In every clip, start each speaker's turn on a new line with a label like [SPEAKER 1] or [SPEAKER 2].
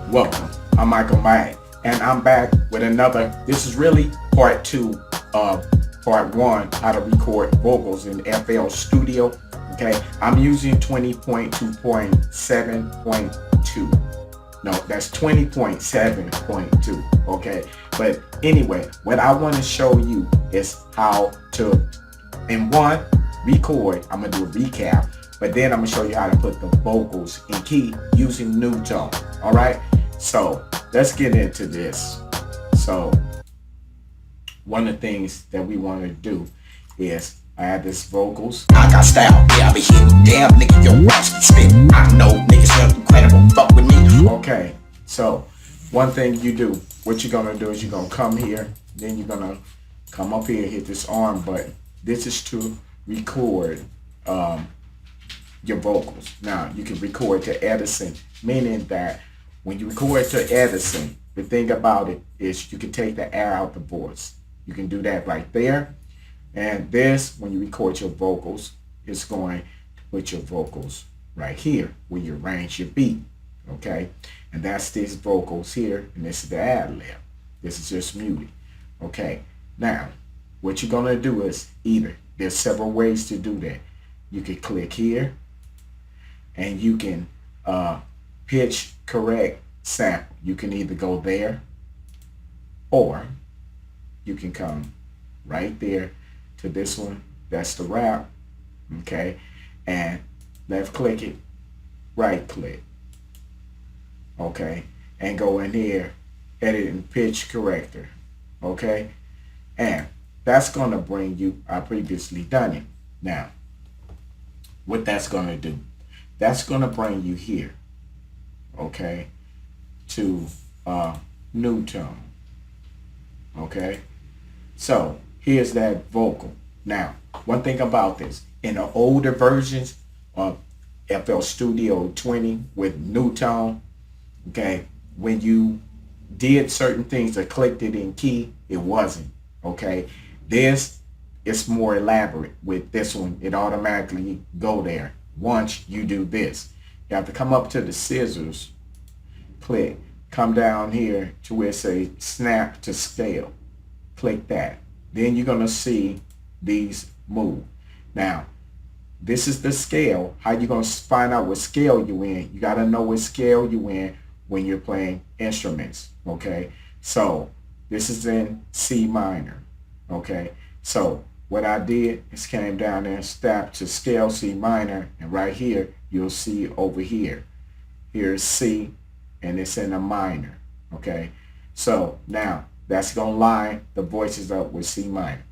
[SPEAKER 1] Welcome. I'm Michael May, and I'm back with another. This is really part two of part one, how to record vocals in FL Studio. Okay, I'm using 20.2.7.2. No, that's 20.7.2. Okay, but anyway, what I want to show you is how to, in one, record. I'm gonna do a recap, but then I'm gonna show you how to put the vocals in key using Newtone. All right, so let's get into this. So one of the things that we want to do is I have this vocals.
[SPEAKER 2] I got style, yeah, I be hitting. Damn, nigga, your raps be spit. I know niggas feel incredible, fuck with me.
[SPEAKER 1] Okay, so one thing you do, what you're gonna do is you're gonna come here, then you're gonna come up here, hit this arm button. This is to record your vocals. Now you can record to Edison, meaning that when you record to Edison, the thing about it is you can take the air out the voice. You can do that right there. And this, when you record your vocals, it's going to put your vocals right here where you arrange your beat. Okay? And that's these vocals here, and this is the ad lib. This is just muted. Okay. Now, what you're gonna do is there's several ways to do that. You can click here, and you can pitch correct sample. You can either go there, or you can come right there to this one. That's the rap. Okay, and left click it, right click. Okay, and go in here, edit and pitch corrector. Okay, and that's gonna bring you. I previously done it. Now, what that's gonna do? That's gonna bring you here. Okay, to Newtone. Okay, so here's that vocal. Now, one thing about this, in the older versions of FL Studio 20 with Newtone, okay, when you did certain things or clicked it in key, it wasn't. Okay, this is more elaborate. With this one, it automatically go there once you do this. You have to come up to the scissors, click, come down here to where it says snap to scale. Click that. Then you're gonna see these move. Now, this is the scale. How you gonna find out what scale you in? You gotta know what scale you in when you're playing instruments. Okay, so this is in C minor. Okay, so what I did is came down there and stepped to scale C minor, and right here you'll see over here. Here's C, and it's in a minor. Okay, so now that's gonna line the voices up with C minor.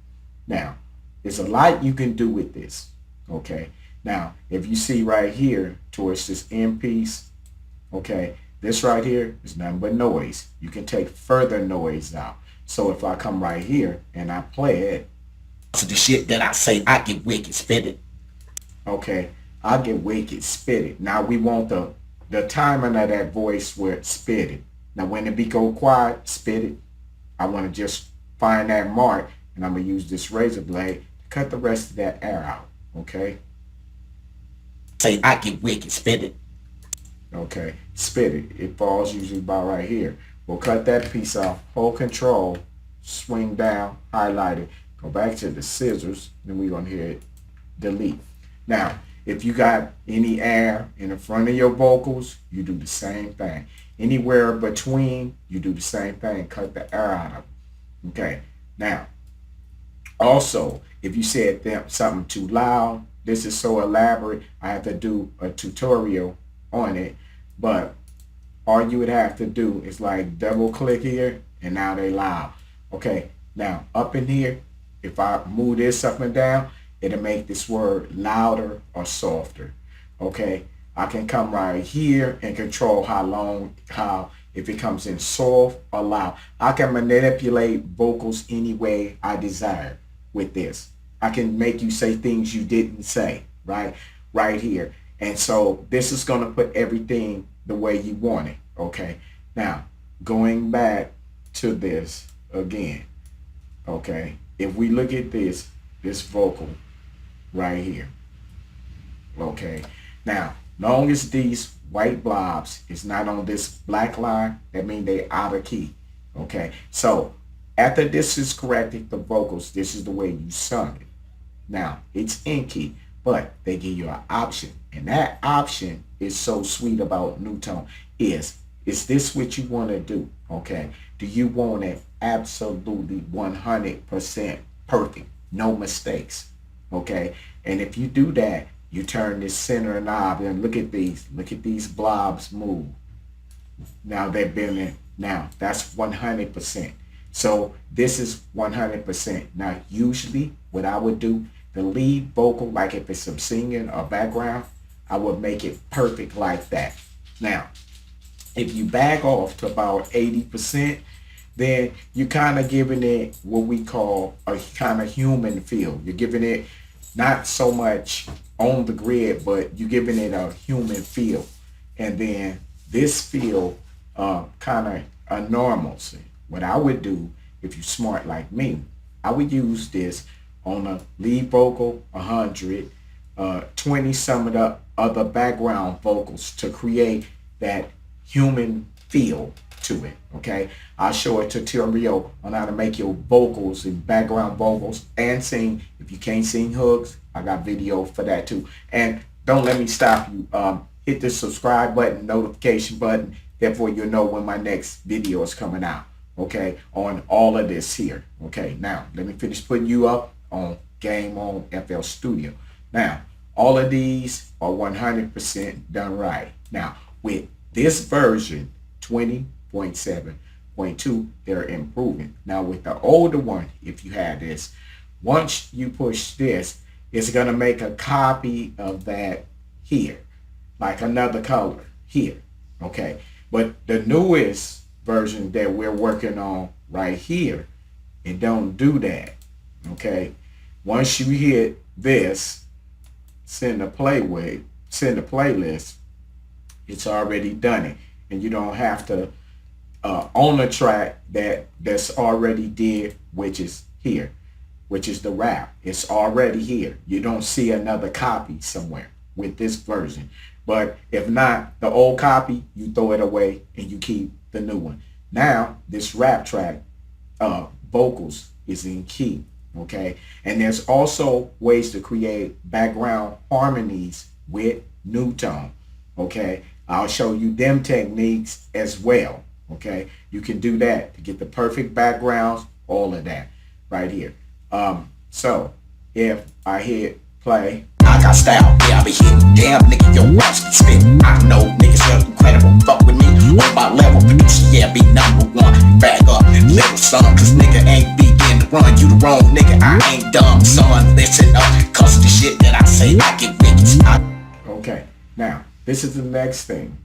[SPEAKER 1] Now, there's a lot you can do with this. Okay, now if you see right here towards this end piece, okay, this right here is nothing but noise. You can take further noise out. So if I come right here and I play it,
[SPEAKER 2] So the shit that I say, I get wicked, spit it.
[SPEAKER 1] okay, I'll get wicked, spit it. Now we want the timing of that voice where it's spit it. Now when the beat go quiet, spit it. I want to just find that mark, and I'm going to use this razor blade to cut the rest of that air out. Okay?
[SPEAKER 2] Say, I get wicked, spit it.
[SPEAKER 1] Okay, spit it. It falls usually about right here. We'll cut that piece off, hold control, swing down, highlight it, go back to the scissors, then we're going to hear it delete. Now, if you got any air in the front of your vocals, you do the same thing. Anywhere between, you do the same thing, cut the air out of it. Okay, now, also, if you said something too loud, this is so elaborate, I have to do a tutorial on it, but all you would have to do is like double click here, and now they loud. Okay, now up in here, if I move this up and down, it'll make this word louder or softer. Okay, I can come right here and control how if it comes in soft or loud. I can manipulate vocals any way I desire with this. I can make you say things you didn't say, right here. And so this is going to put everything the way you want it. Okay, now going back to this again. Okay, if we look at this vocal right here. Okay, now Long as these white blobs is not on this black line, that means they out of key. Okay, so after this is corrected, the vocals, this is the way you sung it. Now it's in key, but they give you an option, and that option is so sweet about Newtone. Is this what you want to do? Okay, do you want it absolutely 100% perfect, no mistakes? Okay, and if you do that, you turn this center knob and look at these blobs move. Now they've been in. Now that's 100%. So this is 100%. Now usually what I would do, the lead vocal, like if it's some singing or background, I would make it perfect like that. Now, if you back off to about 80%, then you kind of giving it what we call a kind of human feel. You're giving it not so much on the grid, but you're giving it a human feel. And then this feel kind of a normalcy. What I would do, if you're smart like me, I would use this on a lead vocal 100, 20 some of the other background vocals to create that human feel to it. Okay, I'll show a tutorial on how to make your vocals and background vocals and sing. If you can't sing hooks, I got video for that too. And don't let me stop you. Hit the subscribe button, notification button, therefore you'll know when my next video is coming out. Okay, on all of this here. Okay, now let me finish putting you up on Game On FL Studio. Now all of these are 100% done right. Now with this version 20.7.2, they're improving. Now with the older one, if you had this, once you push this, it's gonna make a copy of that here, like another color here. Okay, but the newest version that we're working on right here, it don't do that. Okay, once you hit this, send a playlist, it's already done it, and you don't have to on a track that's already did, which is here, which is the rap. It's already here. You don't see another copy somewhere with this version. But if not, the old copy, you throw it away and you keep the new one. Now this rap track vocals is in key. Okay, and there's also ways to create background harmonies with Newtone. Okay, I'll show you them techniques as well. Okay, you can do that to get the perfect backgrounds, all of that right here. So if I hit play,
[SPEAKER 2] I got style, yeah, I be hitting. Damn, nigga, your raps can spit. I know niggas are incredible. Fuck with me, on my level, producer, yeah, be number one. Back up, little son, cause nigga ain't begin to run. You the wrong nigga, I ain't dumb, son. Listen up, cause the shit that I say, I get niggas.
[SPEAKER 1] Okay, now this is the next thing.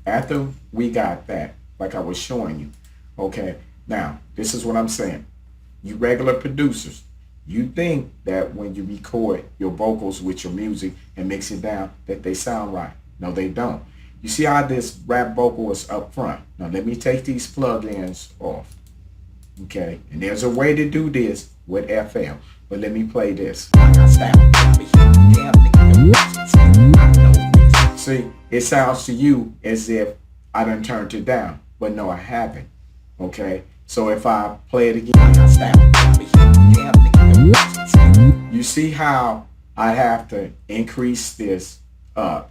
[SPEAKER 1] After we got that, like I was showing you, okay, now this is what I'm saying. You regular producers, you think that when you record your vocals with your music and mix it down that they sound right. No, they don't. You see how this rap vocal is up front. Now let me take these plugins off. Okay, and there's a way to do this with FL, but let me play this. See, it sounds to you as if I done turned it down, but no, I haven't. Okay, so if I play it again, you see how I have to increase this up,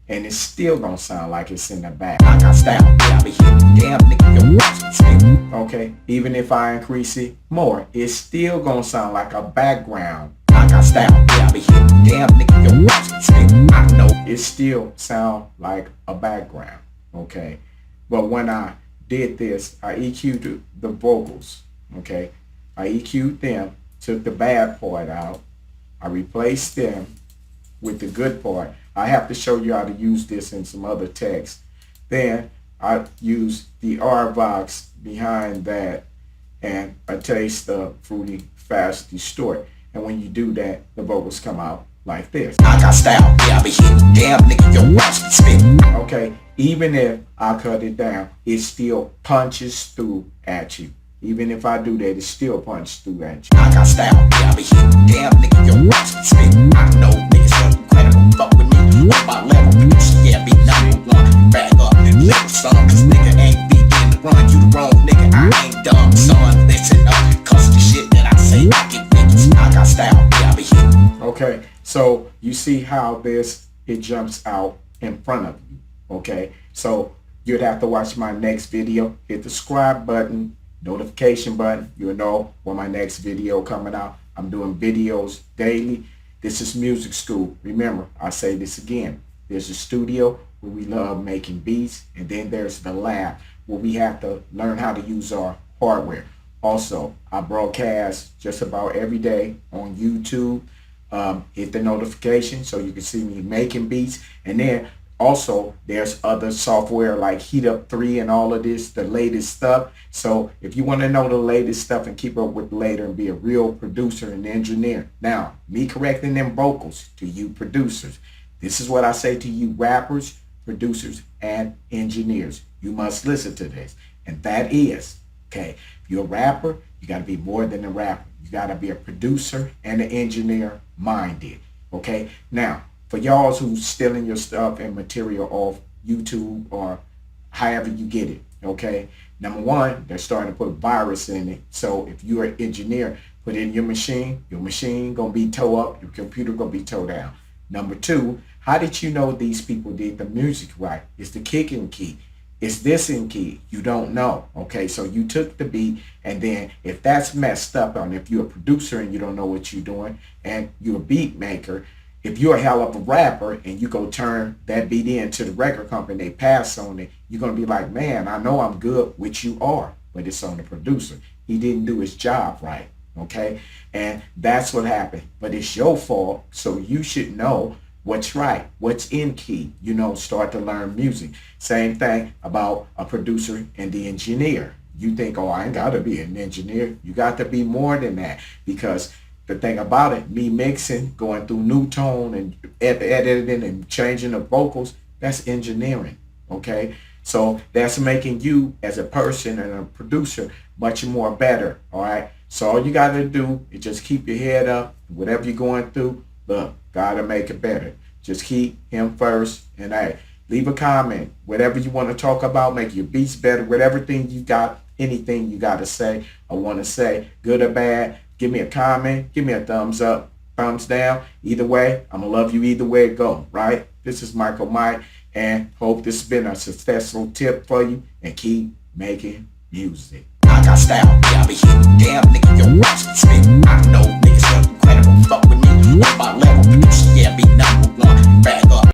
[SPEAKER 1] and it's still gonna sound like it's in the back. Okay, even if I increase it more, it's still gonna sound like a background. It still sound like a background. Okay, but when I did this, I EQ'd the vocals. Okay, I EQ'd them, took the bad part out, I replaced them with the good part. I have to show you how to use this in some other text. Then I use the R-Vox behind that, and I taste the fruity fast distort. And when you do that, the vocals come out like this.
[SPEAKER 2] I got style, yeah, I be hitting. Damn, nigga, your raps can spit.
[SPEAKER 1] Okay, even if I cut it down, it still punches through at you. Even if I do that, it still punches through at you.
[SPEAKER 2] I got style, yeah, I be hitting. Damn, nigga, your raps can spit. I know niggas incredible. Fuck with me, on my level, producer, yeah, be #1. Back up, little son, cause nigga ain't begin to run. You the wrong nigga, I ain't dumb, son. Listen up, cause the shit that I say, I get bitches. I got style, yeah, I be hitting.
[SPEAKER 1] Okay, so you see how it jumps out in front of you. Okay, so you'd have to watch my next video. Hit the subscribe button, notification button. You'll know when my next video coming out. I'm doing videos daily. This is music school. Remember, I say this again. There's a studio where we love making beats, and then there's the lab where we have to learn how to use our hardware. Also, I broadcast just about every day on YouTube. Hit the notification so you can see me making beats, and then also there's other software like key.The and all of this, the latest stuff. So if you want to know the latest stuff and keep up with later and be a real producer and engineer. Now, me correcting them vocals to you producers. This is what I say to you rappers, producers, and engineers. You must listen to this. And that is, okay, if you're a rapper, you got to be more than a rapper. You got to be a producer and an engineer minded. Okay, now for y'all who's stealing your stuff and material off YouTube or however you get it, okay, number one, they're starting to put virus in it. So if you're an engineer, put it in your machine gonna be towed up, your computer gonna be towed down. Number two, how did you know these people did the music right? Is the kick in key? Is this in key? You don't know. Okay, so you took the beat, and then if that's messed up, and if you're a producer and you don't know what you're doing, and you're a beat maker, if you're a hell of a rapper and you go turn that beat in to the record company, they pass on it, you're going to be like, man, I know I'm good, which you are, but it's on the producer. He didn't do his job right, okay? And that's what happened. But it's your fault, so you should know what's right, what's in key, start to learn music. Same thing about a producer and the engineer. You think, oh, I ain't got to be an engineer. You got to be more than that, because the thing about it, me mixing, going through Newtone and editing and changing the vocals, that's engineering, okay? So that's making you as a person and a producer much more better, all right? So all you got to do is just keep your head up. Whatever you're going through, look, gotta make it better. Just keep him first, and hey, leave a comment. Whatever you want to talk about, make your beats better, whatever thing you got, anything you got to say or want to say, good or bad, give me a comment, give me a thumbs up, thumbs down. Either way, I'm going to love you either way it go, right? This is Michael Mike, and hope this has been a successful tip for you, and keep making music.
[SPEAKER 2] I got style, yeah, I be hitting. Damn, nigga, your raps can spit. I know niggas are incredible. Fuck with me, on my level, producer, yeah, be #1. Back up.